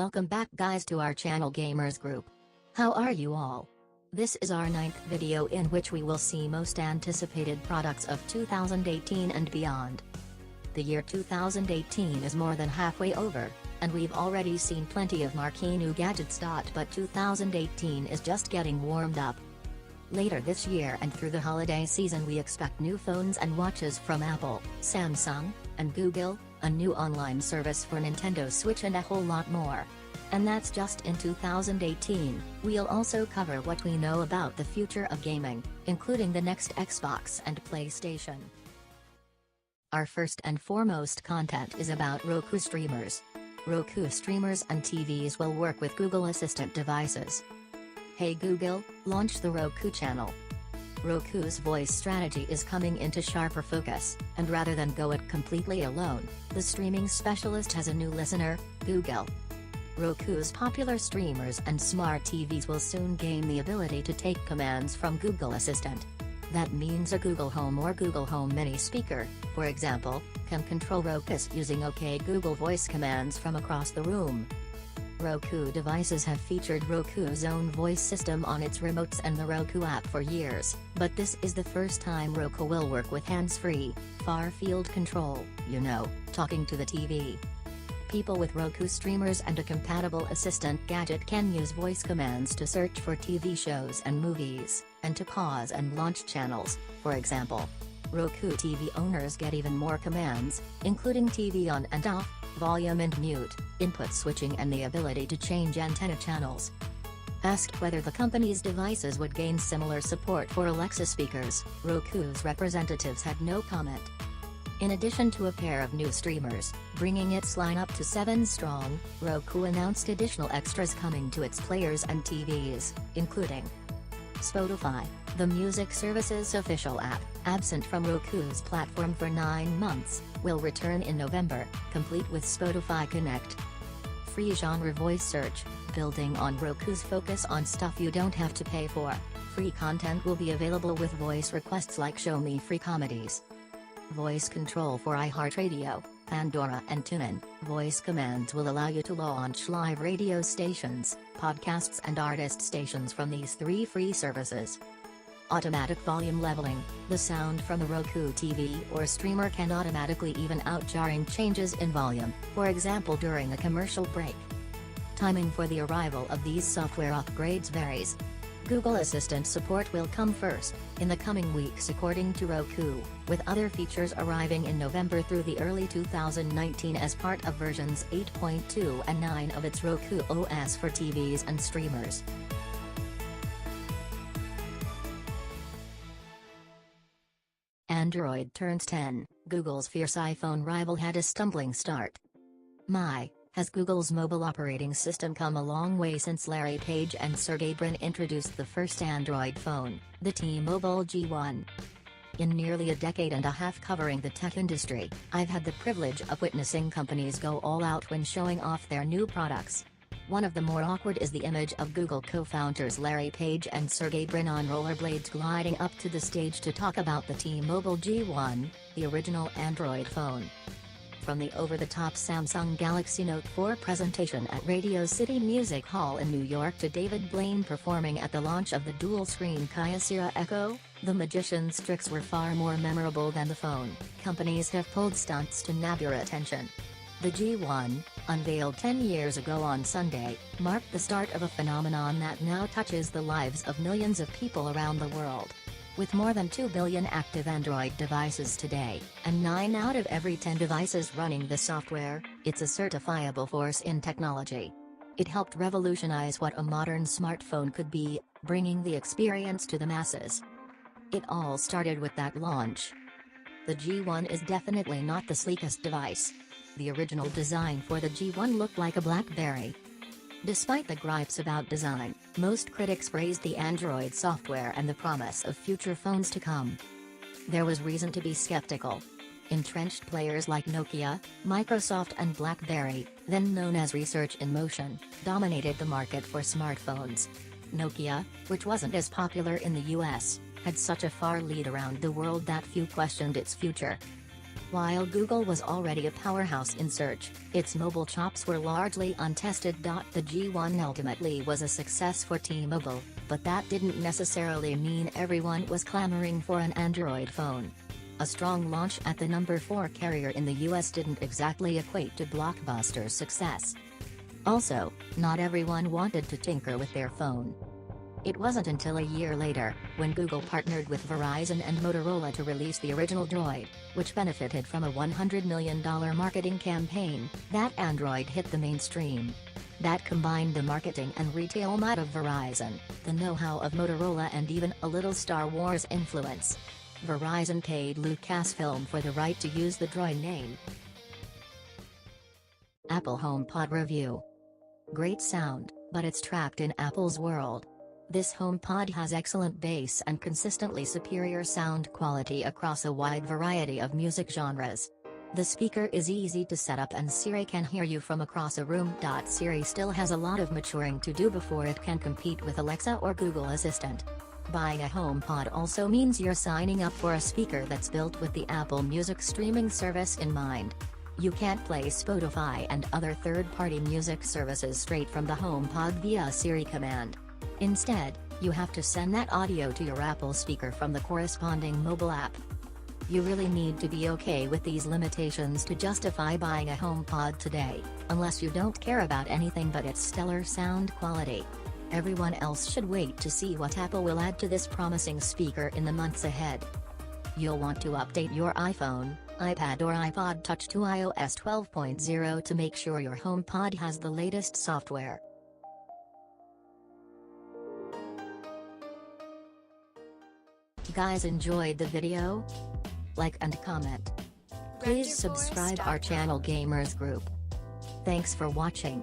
Welcome back guys to our channel Gamers Group. How are you all? This is our 9th video in which we will see most anticipated products of 2018 and beyond. The year 2018 is more than halfway over, and we've already seen plenty of marquee new gadgets. But 2018 is just getting warmed up. Later this year and through the holiday season we expect new phones and watches from Apple, Samsung, and Google, a new online service for Nintendo Switch and a whole lot more. And that's just in 2018, we'll also cover what we know about the future of gaming, including the next Xbox and PlayStation. Our first and foremost content is about Roku streamers. Roku streamers and TVs will work with Google Assistant devices. Hey Google, launch the Roku channel. Roku's voice strategy is coming into sharper focus, and rather than go it completely alone, the streaming specialist has a new listener, Google. Roku's popular streamers and smart TVs will soon gain the ability to take commands from Google Assistant. That means a Google Home or Google Home Mini speaker, for example, can control Roku's using OK Google voice commands from across the room. Roku devices have featured Roku's own voice system on its remotes and the Roku app for years, but this is the first time Roku will work with hands-free, far-field control, talking to the TV. People with Roku streamers and a compatible assistant gadget can use voice commands to search for TV shows and movies, and to pause and launch channels, for example. Roku TV owners get even more commands, including TV on and off, volume and mute, input switching and the ability to change antenna channels. Asked whether the company's devices would gain similar support for Alexa speakers, Roku's representatives had no comment. In addition to a pair of new streamers, bringing its lineup to 7 strong, Roku announced additional extras coming to its players and TVs, including Spotify, the music service's official app, absent from Roku's platform for 9 months, will return in November, complete with Spotify Connect. Free genre voice search, building on Roku's focus on stuff you don't have to pay for. Free content will be available with voice requests like Show Me Free Comedies. Voice control for iHeartRadio, Pandora and TuneIn. Voice commands will allow you to launch live radio stations, podcasts and artist stations from these 3 free services. Automatic volume leveling, the sound from a Roku TV or streamer can automatically even out jarring changes in volume, for example during a commercial break. Timing for the arrival of these software upgrades varies. Google Assistant support will come first, in the coming weeks according to Roku, with other features arriving in November through the early 2019 as part of versions 8.2 and 9 of its Roku OS for TVs and streamers. Android turns 10, Google's fierce iPhone rival had a stumbling start. Has Google's mobile operating system come a long way since Larry Page and Sergey Brin introduced the first Android phone, the T-Mobile G1. In nearly a decade and a half covering the tech industry, I've had the privilege of witnessing companies go all out when showing off their new products. One of the more awkward is the image of Google co-founders Larry Page and Sergey Brin on rollerblades gliding up to the stage to talk about the T-Mobile G1, the original Android phone. From the over-the-top Samsung Galaxy Note 4 presentation at Radio City Music Hall in New York to David Blaine performing at the launch of the dual-screen Kyocera Echo, the magician's tricks were far more memorable than the phone. Companies have pulled stunts to nab your attention. The G1, unveiled 10 years ago on Sunday, marked the start of a phenomenon that now touches the lives of millions of people around the world. With more than 2 billion active Android devices today, and 9 out of every 10 devices running the software, it's a certifiable force in technology. It helped revolutionize what a modern smartphone could be, bringing the experience to the masses. It all started with that launch. The G1 is definitely not the sleekest device. The original design for the G1 looked like a BlackBerry. Despite the gripes about design, most critics praised the Android software and the promise of future phones to come. There was reason to be skeptical. Entrenched players like Nokia, Microsoft and BlackBerry, then known as Research in Motion, dominated the market for smartphones. Nokia, which wasn't as popular in the US, had such a far lead around the world that few questioned its future. While Google was already a powerhouse in search, its mobile chops were largely untested. The G1 ultimately was a success for T-Mobile, but that didn't necessarily mean everyone was clamoring for an Android phone. A strong launch at the number 4 carrier in the US didn't exactly equate to blockbuster success. Also, not everyone wanted to tinker with their phone. It wasn't until a year later, when Google partnered with Verizon and Motorola to release the original Droid, which benefited from a $100 million marketing campaign, that Android hit the mainstream. That combined the marketing and retail might of Verizon, the know-how of Motorola, and even a little Star Wars influence. Verizon paid Lucasfilm for the right to use the Droid name. Apple HomePod Review. Great sound, but it's trapped in Apple's world. This HomePod has excellent bass and consistently superior sound quality across a wide variety of music genres. The speaker is easy to set up and Siri can hear you from across a room. Siri still has a lot of maturing to do before it can compete with Alexa or Google Assistant. Buying a HomePod also means you're signing up for a speaker that's built with the Apple Music streaming service in mind. You can't play Spotify and other third-party music services straight from the HomePod via a Siri command. Instead, you have to send that audio to your Apple speaker from the corresponding mobile app. You really need to be okay with these limitations to justify buying a HomePod today, unless you don't care about anything but its stellar sound quality. Everyone else should wait to see what Apple will add to this promising speaker in the months ahead. You'll want to update your iPhone, iPad or iPod Touch to iOS 12.0 to make sure your HomePod has the latest software. Guys, enjoyed the video? Like and comment. Please subscribe our channel Gamers Group. Thanks for watching.